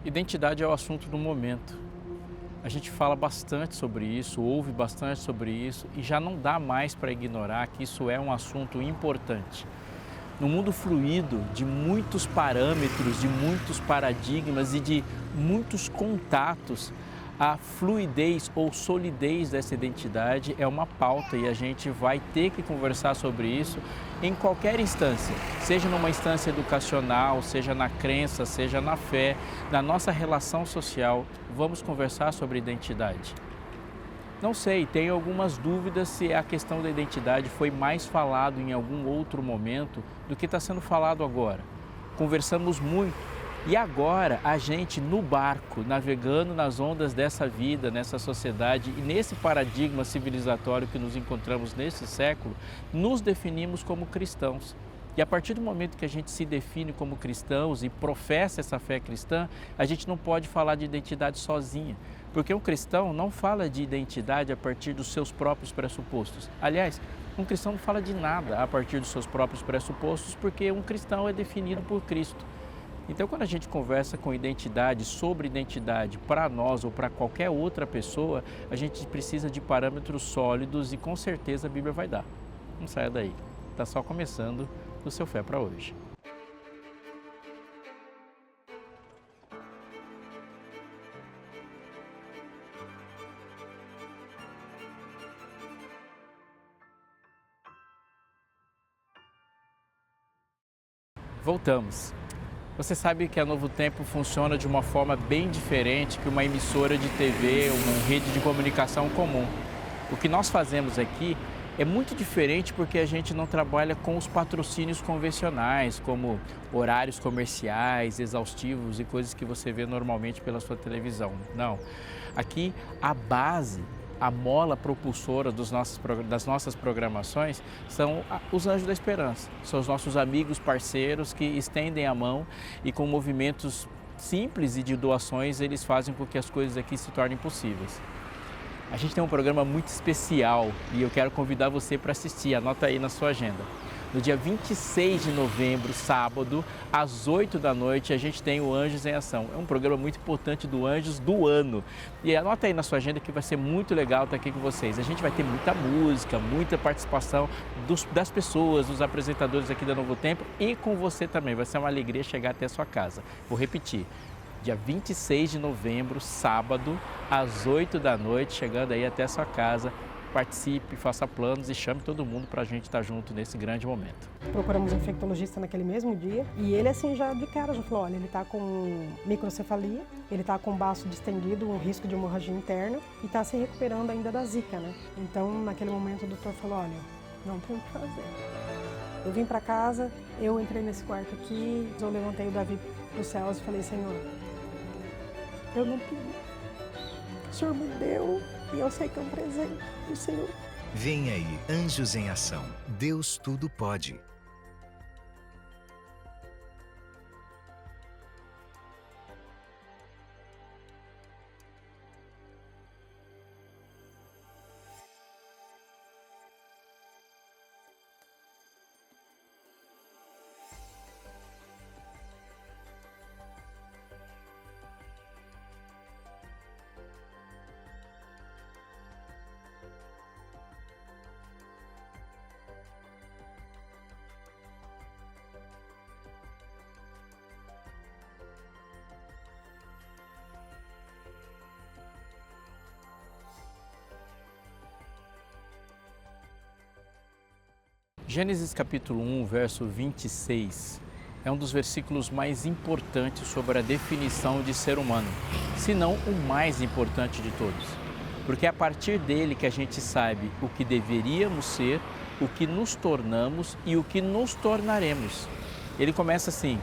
Identidade é o assunto do momento. A gente fala bastante sobre isso, ouve bastante sobre isso e já não dá mais para ignorar que isso é um assunto importante. No mundo fluido de muitos parâmetros, de muitos paradigmas e de muitos contatos, a fluidez ou solidez dessa identidade é uma pauta e a gente vai ter que conversar sobre isso em qualquer instância, seja numa instância educacional, seja na crença, seja na fé, na nossa relação social. Vamos conversar sobre identidade. Não sei, tenho algumas dúvidas se a questão da identidade foi mais falado em algum outro momento do que está sendo falado agora. Conversamos muito. E agora a gente no barco, navegando nas ondas dessa vida, nessa sociedade e nesse paradigma civilizatório que nos encontramos nesse século, nos definimos como cristãos. E a partir do momento que a gente se define como cristãos e professa essa fé cristã, a gente não pode falar de identidade sozinha. Porque um cristão não fala de identidade a partir dos seus próprios pressupostos. Aliás, um cristão não fala de nada a partir dos seus próprios pressupostos, porque um cristão é definido por Cristo. Então, quando a gente conversa com identidade, sobre identidade, para nós ou para qualquer outra pessoa, a gente precisa de parâmetros sólidos e com certeza a Bíblia vai dar. Não saia daí, está só começando o Seu Fé para hoje. Voltamos. Você sabe que a Novo Tempo funciona de uma forma bem diferente que uma emissora de TV, uma rede de comunicação comum. O que nós fazemos aqui é muito diferente porque a gente não trabalha com os patrocínios convencionais, como horários comerciais, exaustivos e coisas que você vê normalmente pela sua televisão. Não. Aqui a base, a mola propulsora das nossas programações são os Anjos da Esperança. São os nossos amigos, parceiros que estendem a mão e com movimentos simples e de doações eles fazem com que as coisas aqui se tornem possíveis. A gente tem um programa muito especial e eu quero convidar você para assistir, anota aí na sua agenda. No dia 26 de novembro, sábado, às 8 da noite, a gente tem o Anjos em Ação. É um programa muito importante do Anjos do ano. E anota aí na sua agenda que vai ser muito legal estar aqui com vocês. A gente vai ter muita música, muita participação das pessoas, dos apresentadores aqui da Novo Tempo e com você também. Vai ser uma alegria chegar até a sua casa. Vou repetir. Dia 26 de novembro, sábado, às 8 da noite, chegando aí até a sua casa. Participe, faça planos e chame todo mundo para a gente estar junto nesse grande momento. Procuramos um infectologista naquele mesmo dia e ele assim já de cara já falou, olha, ele está com microcefalia, ele está com o baço distendido, um risco de hemorragia interna e está se recuperando ainda da zika, né? Então naquele momento o doutor falou, olha, não tem o que fazer. Eu vim para casa, eu entrei nesse quarto aqui, eu levantei o Davi para os céus e falei, Senhor, eu não pedi, o Senhor me deu. E eu sei que é um presente do Senhor. Vem aí, Anjos em Ação. Deus tudo pode. Gênesis capítulo 1, verso 26, é um dos versículos mais importantes sobre a definição de ser humano, se não o mais importante de todos. Porque é a partir dele que a gente sabe o que deveríamos ser, o que nos tornamos e o que nos tornaremos. Ele começa assim,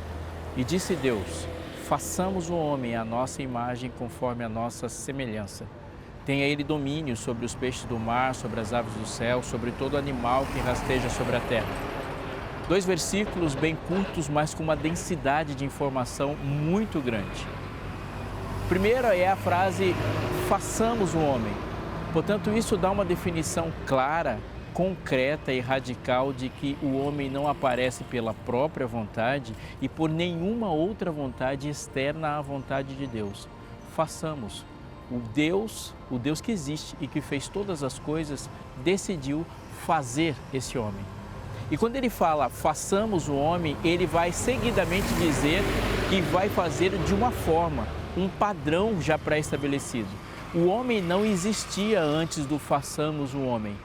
e disse Deus, façamos o homem à nossa imagem conforme a nossa semelhança. Tenha ele domínio sobre os peixes do mar, sobre as aves do céu, sobre todo animal que rasteja sobre a terra. 2 versículos bem curtos, mas com uma densidade de informação muito grande. Primeiro é a frase, façamos o homem. Portanto, isso dá uma definição clara concreta e radical de que o homem não aparece pela própria vontade e por nenhuma outra vontade externa à vontade de Deus. Façamos. O Deus que existe e que fez todas as coisas, decidiu fazer esse homem. E quando ele fala façamos o homem, ele vai seguidamente dizer que vai fazer de uma forma, um padrão já pré-estabelecido. O homem não existia antes do façamos o homem,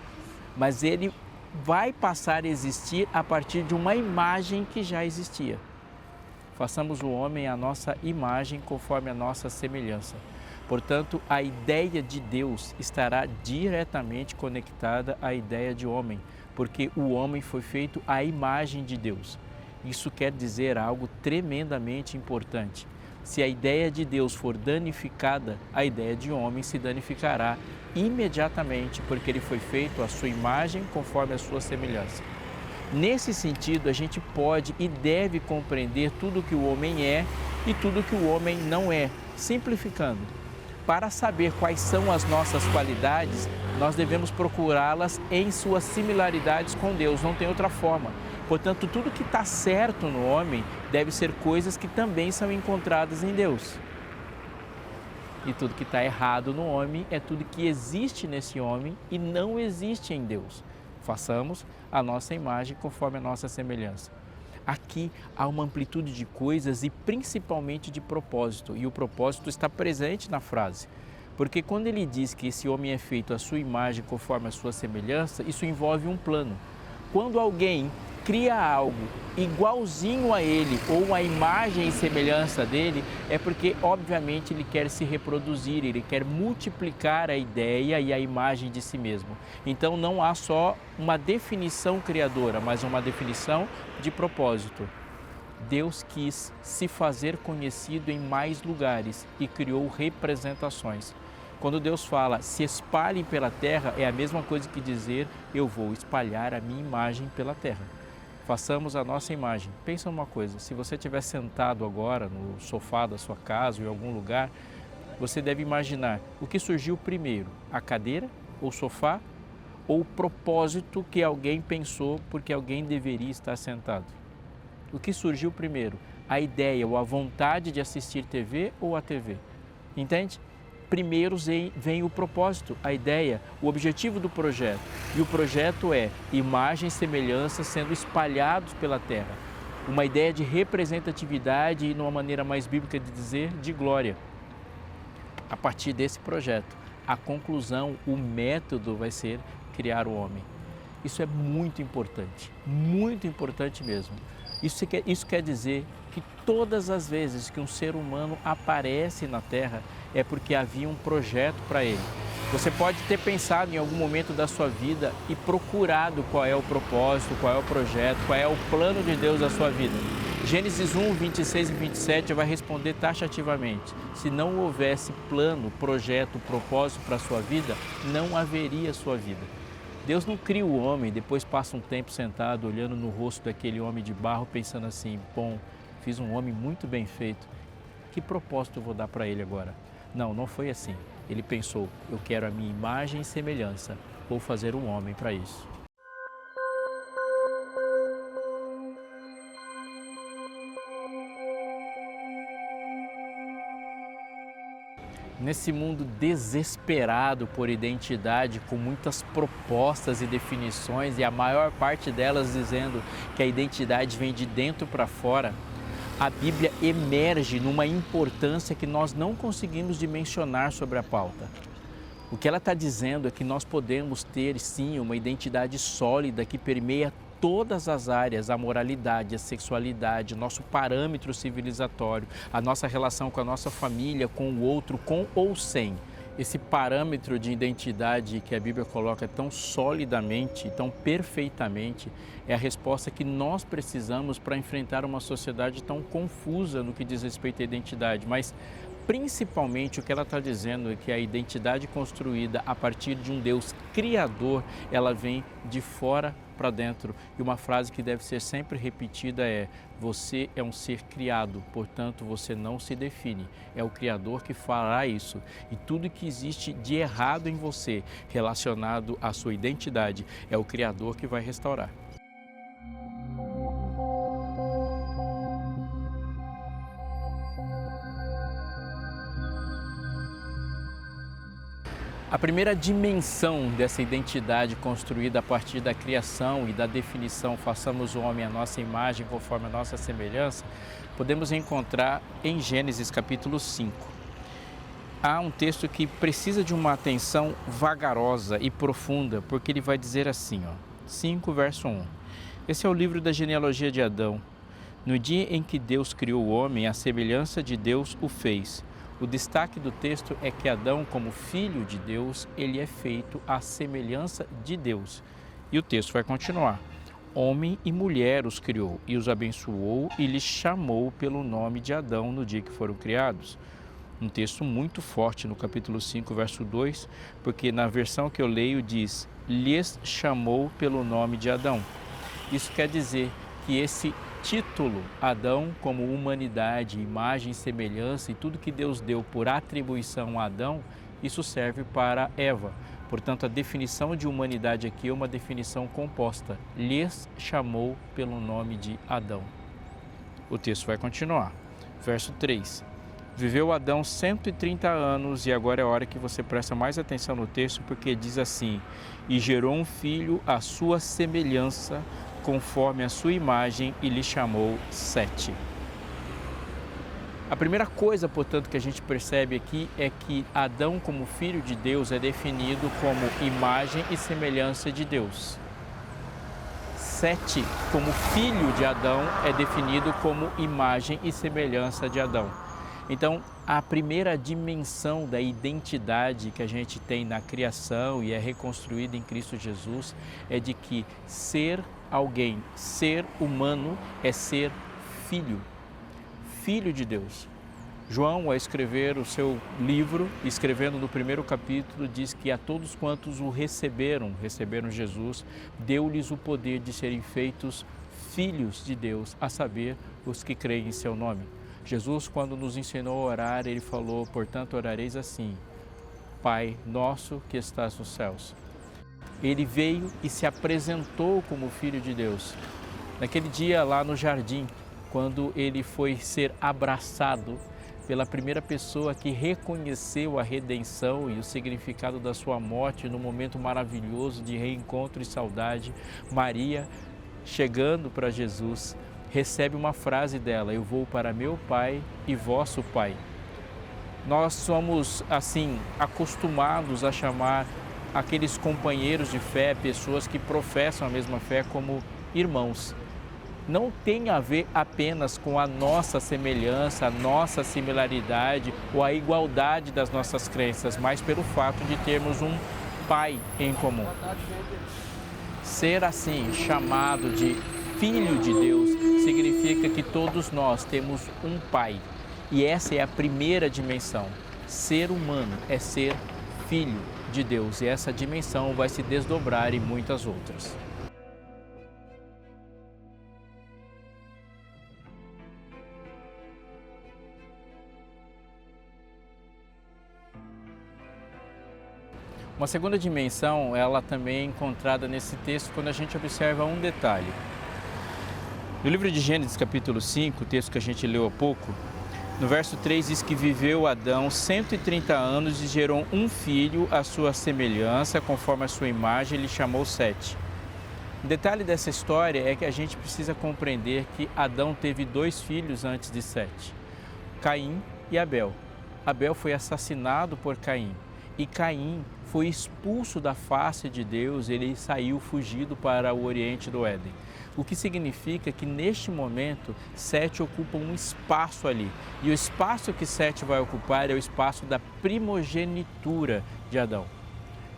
mas ele vai passar a existir a partir de uma imagem que já existia. Façamos o homem à nossa imagem conforme a nossa semelhança. Portanto, a ideia de Deus estará diretamente conectada à ideia de homem, porque o homem foi feito à imagem de Deus. Isso quer dizer algo tremendamente importante. Se a ideia de Deus for danificada, a ideia de homem se danificará imediatamente, porque ele foi feito à sua imagem conforme a sua semelhança. Nesse sentido, a gente pode e deve compreender tudo que o homem é e tudo que o homem não é, simplificando. Para saber quais são as nossas qualidades, nós devemos procurá-las em suas similaridades com Deus, não tem outra forma. Portanto, tudo que está certo no homem deve ser coisas que também são encontradas em Deus. E tudo que está errado no homem é tudo que existe nesse homem e não existe em Deus. Façamos a nossa imagem conforme a nossa semelhança. Aqui há uma amplitude de coisas e principalmente de propósito, e o propósito está presente na frase. Porque quando ele diz que esse homem é feito à sua imagem conforme a sua semelhança, isso envolve um plano. Quando alguém cria algo igualzinho a ele ou a imagem e semelhança dele, é porque obviamente ele quer se reproduzir, ele quer multiplicar a ideia e a imagem de si mesmo. Então não há só uma definição criadora, mas uma definição de propósito. Deus quis se fazer conhecido em mais lugares e criou representações. Quando Deus fala, se espalhem pela terra, é a mesma coisa que dizer, eu vou espalhar a minha imagem pela terra. Façamos a nossa imagem. Pensa numa coisa, se você estiver sentado agora no sofá da sua casa ou em algum lugar, você deve imaginar o que surgiu primeiro, a cadeira ou o sofá ou o propósito que alguém pensou porque alguém deveria estar sentado. O que surgiu primeiro, a ideia ou a vontade de assistir TV ou a TV? Entende? Primeiro vem o propósito, a ideia, o objetivo do projeto. E o projeto é imagem e semelhança sendo espalhados pela terra. Uma ideia de representatividade e, numa maneira mais bíblica de dizer, de glória. A partir desse projeto, a conclusão, o método vai ser criar o homem. Isso é muito importante mesmo. Isso quer dizer que todas as vezes que um ser humano aparece na Terra é porque havia um projeto para ele. Você pode ter pensado em algum momento da sua vida e procurado qual é o propósito, qual é o projeto, qual é o plano de Deus da sua vida. Gênesis 1, 26 e 27 vai responder taxativamente. Se não houvesse plano, projeto, propósito para a sua vida, não haveria sua vida. Deus não cria o homem, depois passa um tempo sentado, olhando no rosto daquele homem de barro, pensando assim, bom, fiz um homem muito bem feito, que propósito eu vou dar para ele agora? Não, não foi assim. Ele pensou, eu quero a minha imagem e semelhança, vou fazer um homem para isso. Nesse mundo desesperado por identidade, com muitas propostas e definições, e a maior parte delas dizendo que a identidade vem de dentro para fora, a Bíblia emerge numa importância que nós não conseguimos dimensionar sobre a pauta. O que ela está dizendo é que nós podemos ter, sim, uma identidade sólida que permeia todas as áreas, a moralidade, a sexualidade, o nosso parâmetro civilizatório, a nossa relação com a nossa família, com o outro, com ou sem. Esse parâmetro de identidade que a Bíblia coloca tão solidamente, tão perfeitamente, é a resposta que nós precisamos para enfrentar uma sociedade tão confusa no que diz respeito à identidade. Mas, principalmente, o que ela está dizendo é que a identidade construída a partir de um Deus criador, ela vem de fora para dentro. E uma frase que deve ser sempre repetida é: você é um ser criado, portanto você não se define. É o Criador que fará isso. E tudo que existe de errado em você, relacionado à sua identidade, é o Criador que vai restaurar. A primeira dimensão dessa identidade construída a partir da criação e da definição façamos o homem à nossa imagem conforme a nossa semelhança, podemos encontrar em Gênesis capítulo 5. Há um texto que precisa de uma atenção vagarosa e profunda, porque ele vai dizer assim, 5 verso 1. Esse é o livro da genealogia de Adão. No dia em que Deus criou o homem, a semelhança de Deus o fez. O destaque do texto é que Adão, como filho de Deus, ele é feito à semelhança de Deus. E o texto vai continuar. Homem e mulher os criou e os abençoou e lhes chamou pelo nome de Adão no dia que foram criados. Um texto muito forte no capítulo 5, verso 2, porque na versão que eu leio diz, lhes chamou pelo nome de Adão. Isso quer dizer que esse título, Adão como humanidade, imagem e semelhança e tudo que Deus deu por atribuição a Adão, isso serve para Eva. Portanto, a definição de humanidade aqui é uma definição composta. Lhes chamou pelo nome de Adão. O texto vai continuar. Verso 3. Viveu Adão 130 anos e agora é a hora que você presta mais atenção no texto, porque diz assim, e gerou um filho à sua semelhança, conforme a sua imagem, e lhe chamou Sete. A primeira coisa, portanto, que a gente percebe aqui é que Adão, como filho de Deus, é definido como imagem e semelhança de Deus. Sete, como filho de Adão, é definido como imagem e semelhança de Adão. Então, a primeira dimensão da identidade que a gente tem na criação e é reconstruída em Cristo Jesus é de que ser alguém, ser humano, é ser filho, filho de Deus. João, ao escrever o seu livro, escrevendo no primeiro capítulo, diz que a todos quantos o receberam Jesus, deu-lhes o poder de serem feitos filhos de Deus, a saber, os que creem em seu nome. Jesus, quando nos ensinou a orar, ele falou, portanto, orareis assim, Pai nosso que estás nos céus. Ele veio e se apresentou como Filho de Deus. Naquele dia lá no jardim, quando ele foi ser abraçado pela primeira pessoa que reconheceu a redenção e o significado da sua morte no momento maravilhoso de reencontro e saudade, Maria, chegando para Jesus, recebe uma frase dela, eu vou para meu Pai e vosso Pai. Nós somos, assim, acostumados a chamar aqueles companheiros de fé, pessoas que professam a mesma fé como irmãos. Não tem a ver apenas com a nossa semelhança, a nossa similaridade ou a igualdade das nossas crenças, mas pelo fato de termos um Pai em comum. Ser assim, chamado de Filho de Deus, significa que todos nós temos um Pai. E essa é a primeira dimensão. Ser humano é ser filho de Deus. E essa dimensão vai se desdobrar em muitas outras. Uma segunda dimensão, ela também é encontrada nesse texto quando a gente observa um detalhe. No livro de Gênesis, capítulo 5, o texto que a gente leu há pouco, no verso 3 diz que viveu Adão 130 anos e gerou um filho à sua semelhança, conforme a sua imagem, ele chamou Sete. O detalhe dessa história é que a gente precisa compreender que Adão teve 2 filhos antes de Sete, Caim e Abel. Abel foi assassinado por Caim e Caim foi expulso da face de Deus, ele saiu fugido para o oriente do Éden. O que significa que neste momento Sete ocupa um espaço ali. E o espaço que Sete vai ocupar é o espaço da primogenitura de Adão.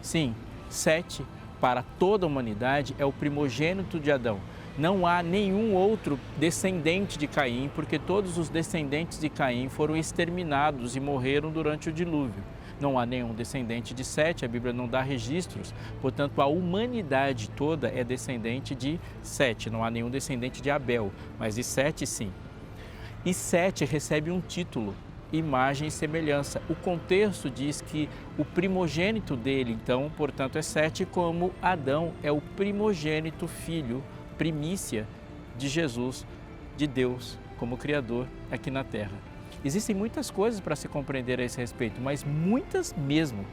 Sim, Sete, para toda a humanidade, é o primogênito de Adão. Não há nenhum outro descendente de Caim, porque todos os descendentes de Caim foram exterminados e morreram durante o dilúvio. Não há nenhum descendente de Sete, a Bíblia não dá registros, portanto a humanidade toda é descendente de Sete, não há nenhum descendente de Abel, mas de Sete sim. E Sete recebe um título, imagem e semelhança. O contexto diz que o primogênito dele, então, portanto, é Sete, como Adão é o primogênito filho, primícia de Jesus, de Deus, como Criador aqui na Terra. Existem muitas coisas para se compreender a esse respeito, mas muitas mesmo.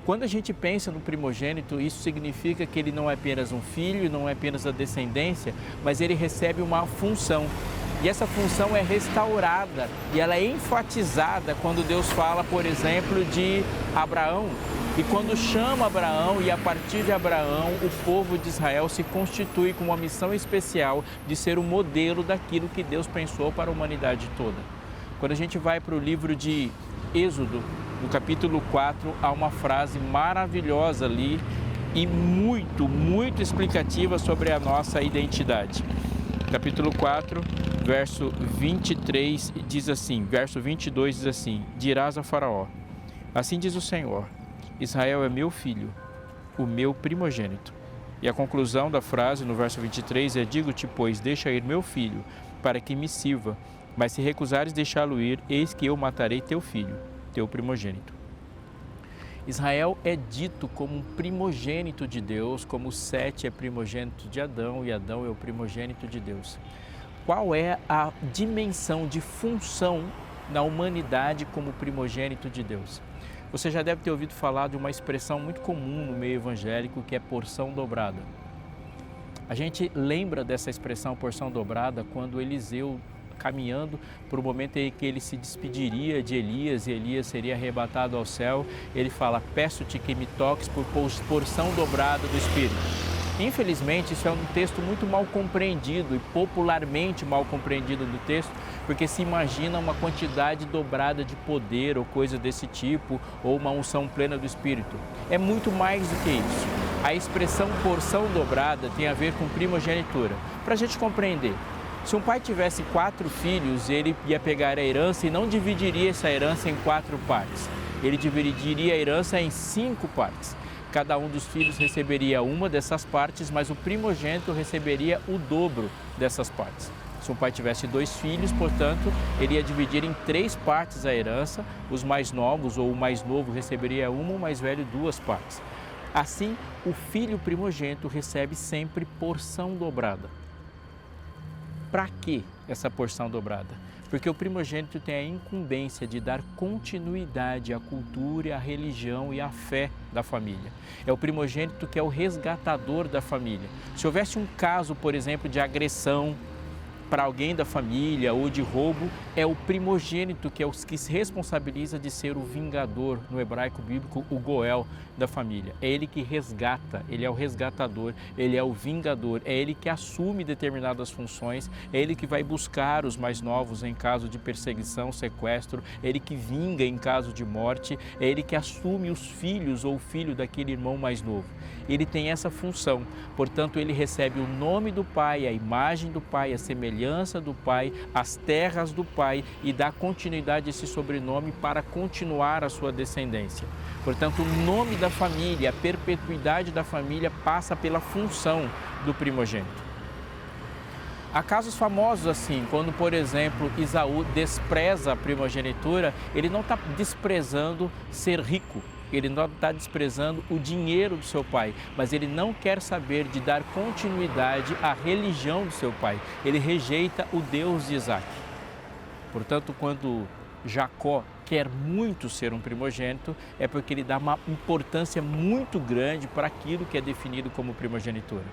Quando a gente pensa no primogênito, isso significa que ele não é apenas um filho, não é apenas a descendência, mas ele recebe uma função. E essa função é restaurada e ela é enfatizada quando Deus fala, por exemplo, de Abraão. E quando chama Abraão e a partir de Abraão, o povo de Israel se constitui com uma missão especial de ser o modelo daquilo que Deus pensou para a humanidade toda. Quando a gente vai para o livro de Êxodo, no capítulo 4, há uma frase maravilhosa ali e muito explicativa sobre a nossa identidade. Capítulo 4, verso 23 diz assim, verso 22 diz assim: dirás a Faraó, assim diz o Senhor, Israel é meu filho, o meu primogênito. E a conclusão da frase no verso 23 é: digo-te, pois, deixa ir meu filho, para que me sirva, mas se recusares deixá-lo ir, eis que eu matarei teu filho, teu primogênito. Israel é dito como um primogênito de Deus, como Sete é primogênito de Adão e Adão é o primogênito de Deus. Qual é a dimensão de função na humanidade como primogênito de Deus? Você já deve ter ouvido falar de uma expressão muito comum no meio evangélico, que é porção dobrada. A gente lembra dessa expressão porção dobrada quando Eliseu, caminhando para o momento em que ele se despediria de Elias e Elias seria arrebatado ao céu, ele fala: peço-te que me toques por porção dobrada do Espírito. Infelizmente, isso é um texto muito mal compreendido e popularmente mal compreendido do texto, porque se imagina uma quantidade dobrada de poder ou coisa desse tipo, ou uma unção plena do Espírito. É muito mais do que isso. A expressão porção dobrada tem a ver com primogenitura. Para a gente compreender, se um pai tivesse 4 filhos, ele ia pegar a herança e não dividiria essa herança em 4 partes. Ele dividiria a herança em 5 partes. Cada um dos filhos receberia uma dessas partes, mas o primogênito receberia o dobro dessas partes. Se um pai tivesse 2 filhos, portanto, ele ia dividir em 3 partes a herança. Os mais novos ou o mais novo receberia uma, o mais velho 2 partes. Assim, o filho primogênito recebe sempre porção dobrada. Para que essa porção dobrada? Porque o primogênito tem a incumbência de dar continuidade à cultura, à religião e à fé da família. É o primogênito que é o resgatador da família. Se houvesse um caso, por exemplo, de agressão para alguém da família ou de roubo, é o primogênito que é o que se responsabiliza de ser o vingador, no hebraico bíblico, o Goel da família. É ele que resgata, ele é o resgatador, ele é o vingador, é ele que assume determinadas funções, é ele que vai buscar os mais novos em caso de perseguição, sequestro, é ele que vinga em caso de morte, é ele que assume os filhos ou o filho daquele irmão mais novo. Ele tem essa função, portanto ele recebe o nome do pai, a imagem do pai, a semelhança do pai, as terras do pai e dá continuidade a esse sobrenome para continuar a sua descendência. Portanto, o nome da família, a perpetuidade da família passa pela função do primogênito. Há casos famosos assim, quando, por exemplo, Esaú despreza a primogenitura, ele não está desprezando ser rico. Ele não está desprezando o dinheiro do seu pai, mas ele não quer saber de dar continuidade à religião do seu pai. Ele rejeita o Deus de Isaac. Portanto, quando Jacó quer muito ser um primogênito, é porque ele dá uma importância muito grande para aquilo que é definido como primogenitura.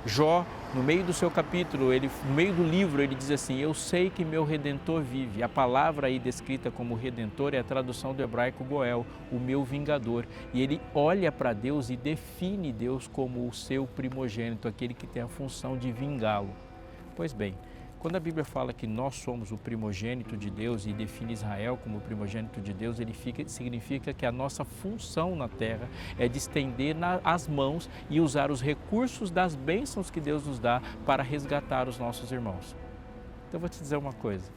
Jó, no meio do seu capítulo, no meio do livro, ele diz assim: eu sei que meu Redentor vive. A palavra aí descrita como Redentor é a tradução do hebraico Goel, o meu vingador. E ele olha para Deus e define Deus como o seu primogênito, aquele que tem a função de vingá-lo. Pois bem, quando a Bíblia fala que nós somos o primogênito de Deus e define Israel como o primogênito de Deus, significa que a nossa função na terra é de estender as mãos e usar os recursos das bênçãos que Deus nos dá para resgatar os nossos irmãos. Então eu vou te dizer uma coisa,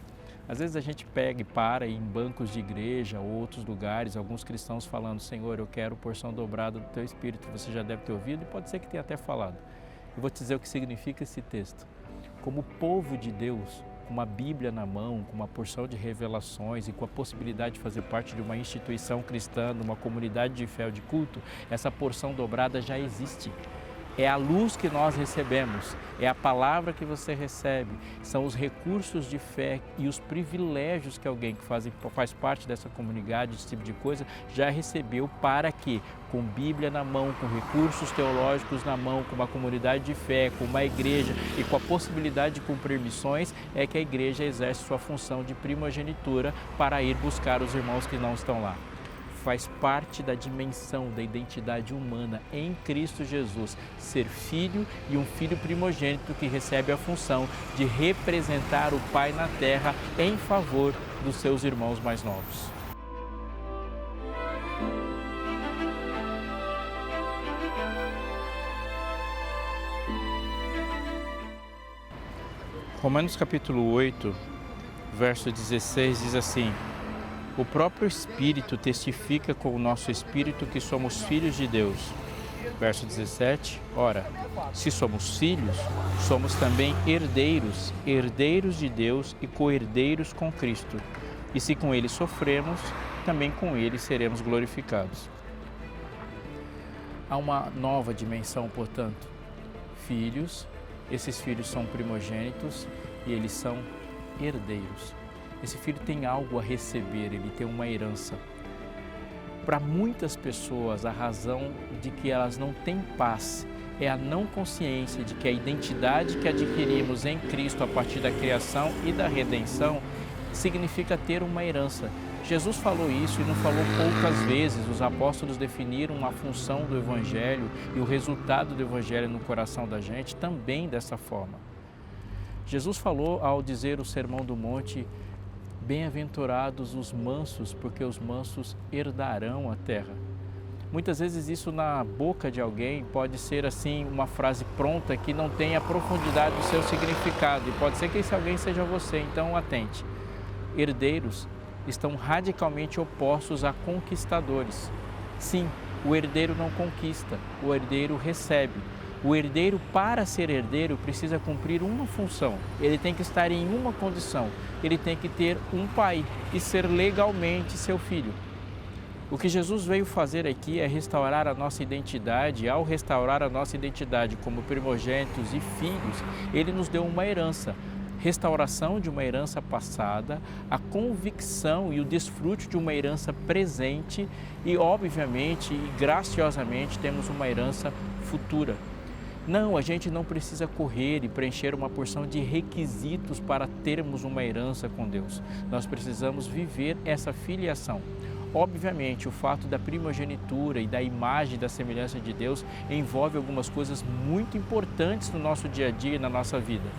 Às vezes a gente pega e para em bancos de igreja ou outros lugares, alguns cristãos falando, Senhor, eu quero porção dobrada do Teu Espírito, você já deve ter ouvido e pode ser que tenha até falado. Eu vou te dizer o que significa esse texto. Como povo de Deus, com uma Bíblia na mão, com uma porção de revelações e com a possibilidade de fazer parte de uma instituição cristã, de uma comunidade de fé ou de culto, essa porção dobrada já existe. É a luz que nós recebemos, é a palavra que você recebe, são os recursos de fé e os privilégios que alguém que faz parte dessa comunidade, esse tipo de coisa, já recebeu para que, com Bíblia na mão, com recursos teológicos na mão, com uma comunidade de fé, com uma igreja e com a possibilidade de cumprir missões, é que a igreja exerce sua função de primogenitura para ir buscar os irmãos que não estão lá. Faz parte da dimensão da identidade humana em Cristo Jesus, ser filho e um filho primogênito que recebe a função de representar o Pai na terra em favor dos seus irmãos mais novos. Romanos capítulo 8, verso 16 diz assim: o próprio Espírito testifica com o nosso Espírito que somos filhos de Deus. Verso 17, ora, se somos filhos, somos também herdeiros, herdeiros de Deus e co-herdeiros com Cristo. E se com Ele sofremos, também com Ele seremos glorificados. Há uma nova dimensão, portanto. Filhos, esses filhos são primogênitos e eles são herdeiros. Esse filho tem algo a receber, ele tem uma herança. Para muitas pessoas, a razão de que elas não têm paz é a não consciência de que a identidade que adquirimos em Cristo a partir da criação e da redenção significa ter uma herança. Jesus falou isso e não falou poucas vezes. Os apóstolos definiram a função do Evangelho e o resultado do Evangelho no coração da gente também dessa forma. Jesus falou ao dizer o Sermão do Monte: bem-aventurados os mansos, porque os mansos herdarão a terra. Muitas vezes isso na boca de alguém pode ser assim uma frase pronta que não tem a profundidade do seu significado e pode ser que esse alguém seja você, então atente. Herdeiros estão radicalmente opostos a conquistadores. Sim, o herdeiro não conquista, o herdeiro recebe. O herdeiro, para ser herdeiro, precisa cumprir uma função. Ele tem que estar em uma condição. Ele tem que ter um pai e ser legalmente seu filho. O que Jesus veio fazer aqui é restaurar a nossa identidade. E ao restaurar a nossa identidade como primogênitos e filhos, Ele nos deu uma herança. Restauração de uma herança passada, a convicção e o desfrute de uma herança presente e, obviamente e graciosamente, temos uma herança futura. Não, a gente não precisa correr e preencher uma porção de requisitos para termos uma herança com Deus. Nós precisamos viver essa filiação. Obviamente, o fato da primogenitura e da imagem e da semelhança de Deus envolve algumas coisas muito importantes no nosso dia a dia e na nossa vida.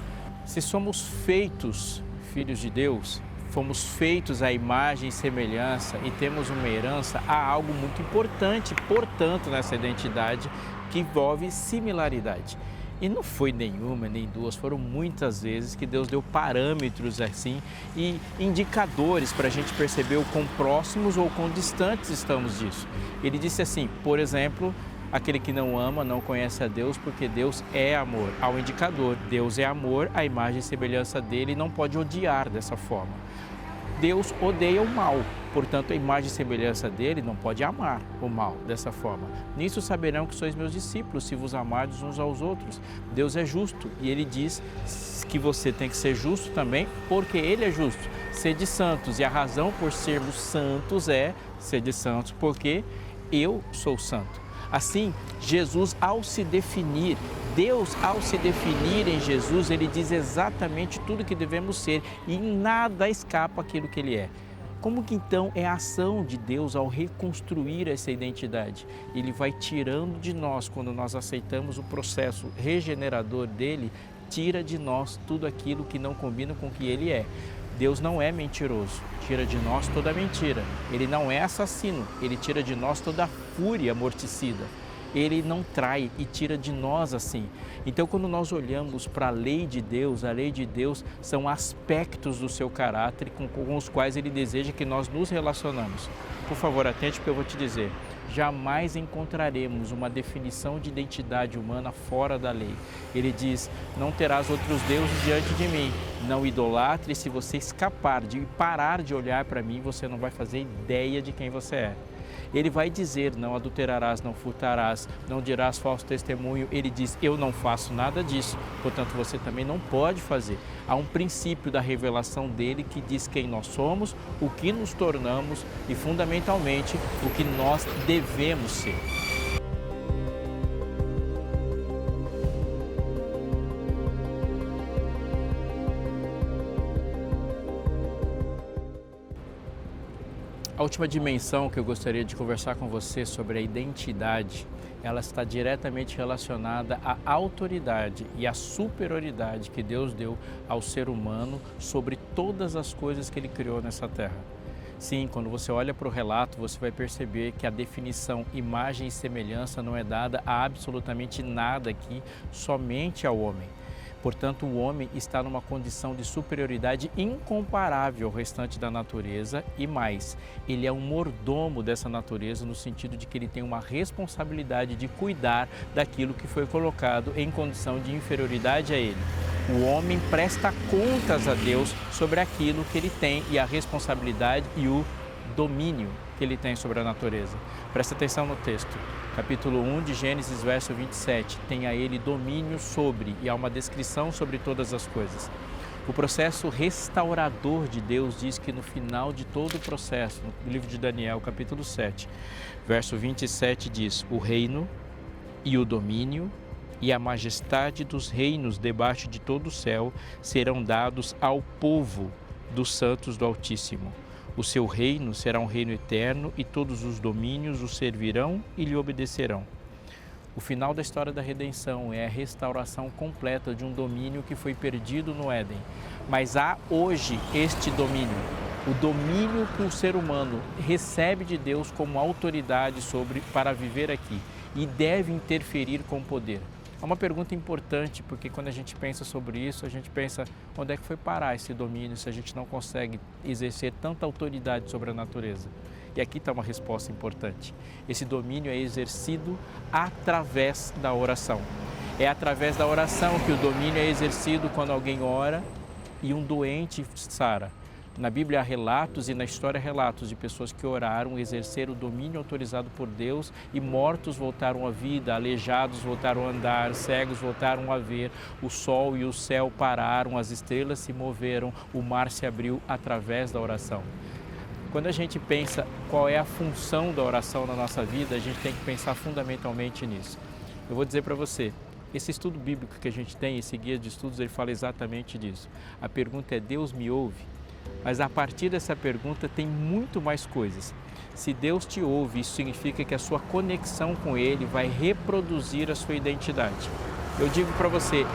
Se somos feitos filhos de Deus, fomos feitos à imagem e semelhança e temos uma herança, há algo muito importante, portanto, nessa identidade que envolve similaridade. E não foi nenhuma, nem duas, foram muitas vezes que Deus deu parâmetros assim e indicadores para a gente perceber o quão próximos ou quão distantes estamos disso. Ele disse assim, por exemplo, aquele que não ama não conhece a Deus porque Deus é amor. Há um indicador, Deus é amor, a imagem e semelhança dele não pode odiar dessa forma. Deus odeia o mal, portanto a imagem e semelhança dele não pode amar o mal dessa forma. Nisso saberão que sois meus discípulos, se vos amardes uns aos outros. Deus é justo e Ele diz que você tem que ser justo também, porque Ele é justo. Sede santos, e a razão por sermos santos é sede santos, porque eu sou santo. Assim, Jesus, ao se definir, Deus, ao se definir em Jesus, Ele diz exatamente tudo que devemos ser e em nada escapa aquilo que Ele é. Como que então é a ação de Deus ao reconstruir essa identidade? Ele vai tirando de nós, quando nós aceitamos o processo regenerador dele, tira de nós tudo aquilo que não combina com o que Ele é. Deus não é mentiroso, tira de nós toda mentira. Ele não é assassino, Ele tira de nós toda a fúria morticida. Ele não trai e tira de nós assim. Então, quando nós olhamos para a lei de Deus são aspectos do seu caráter com os quais Ele deseja que nós nos relacionamos. Por favor, atente, porque eu vou te dizer, jamais encontraremos uma definição de identidade humana fora da lei. Ele diz, não terás outros deuses diante de mim, não idolatre, se você escapar de parar de olhar para mim, você não vai fazer ideia de quem você é. Ele vai dizer, não adulterarás, não furtarás, não dirás falso testemunho. Ele diz, eu não faço nada disso, portanto você também não pode fazer. Há um princípio da revelação dele que diz quem nós somos, o que nos tornamos e, fundamentalmente, o que nós devemos ser. A última dimensão que eu gostaria de conversar com você sobre a identidade, ela está diretamente relacionada à autoridade e à superioridade que Deus deu ao ser humano sobre todas as coisas que Ele criou nessa terra. Sim, quando você olha para o relato, você vai perceber que a definição imagem e semelhança não é dada a absolutamente nada aqui, somente ao homem. Portanto, o homem está numa condição de superioridade incomparável ao restante da natureza e mais, ele é um mordomo dessa natureza no sentido de que ele tem uma responsabilidade de cuidar daquilo que foi colocado em condição de inferioridade a ele. O homem presta contas a Deus sobre aquilo que ele tem e a responsabilidade e o domínio que ele tem sobre a natureza. Presta atenção no texto. Capítulo 1 de Gênesis, verso 27, tem a ele domínio sobre, e há uma descrição sobre todas as coisas. O processo restaurador de Deus diz que no final de todo o processo, no livro de Daniel, capítulo 7, verso 27 diz, o reino e o domínio e a majestade dos reinos debaixo de todo o céu serão dados ao povo dos santos do Altíssimo. O seu reino será um reino eterno e todos os domínios o servirão e lhe obedecerão. O final da história da redenção é a restauração completa de um domínio que foi perdido no Éden. Mas há hoje este domínio, o domínio que o ser humano recebe de Deus como autoridade sobre para viver aqui e deve interferir com poder. É uma pergunta importante, porque quando a gente pensa sobre isso, a gente pensa onde é que foi parar esse domínio se a gente não consegue exercer tanta autoridade sobre a natureza. E aqui está uma resposta importante. Esse domínio é exercido através da oração. É através da oração que o domínio é exercido quando alguém ora e um doente sara. Na Bíblia há relatos e na história há relatos de pessoas que oraram, exerceram o domínio autorizado por Deus e mortos voltaram à vida, aleijados voltaram a andar, cegos voltaram a ver, o sol e o céu pararam, as estrelas se moveram, o mar se abriu através da oração. Quando a gente pensa qual é a função da oração na nossa vida, a gente tem que pensar fundamentalmente nisso. Eu vou dizer para você, esse estudo bíblico que a gente tem, esse guia de estudos, ele fala exatamente disso. A pergunta é, Deus me ouve? Mas a partir dessa pergunta tem muito mais coisas. Se Deus te ouve, isso significa que a sua conexão com Ele vai reproduzir a sua identidade. Eu digo para você,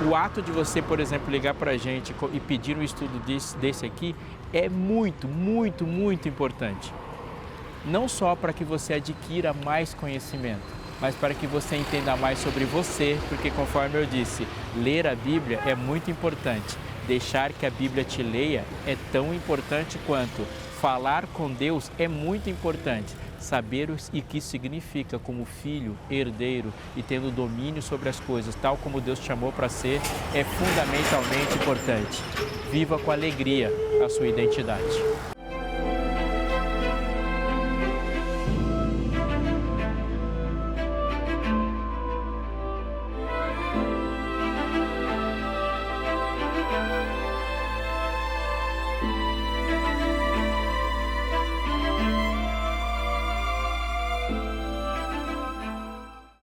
o ato de você, por exemplo, ligar para a gente e pedir um estudo desse aqui é muito, muito, muito importante. Não só para que você adquira mais conhecimento, mas para que você entenda mais sobre você, porque conforme eu disse, ler a Bíblia é muito importante. Deixar que a Bíblia te leia é tão importante quanto falar com Deus é muito importante. Saber o que significa como filho, herdeiro e tendo domínio sobre as coisas, tal como Deus te chamou para ser, é fundamentalmente importante. Viva com alegria a sua identidade.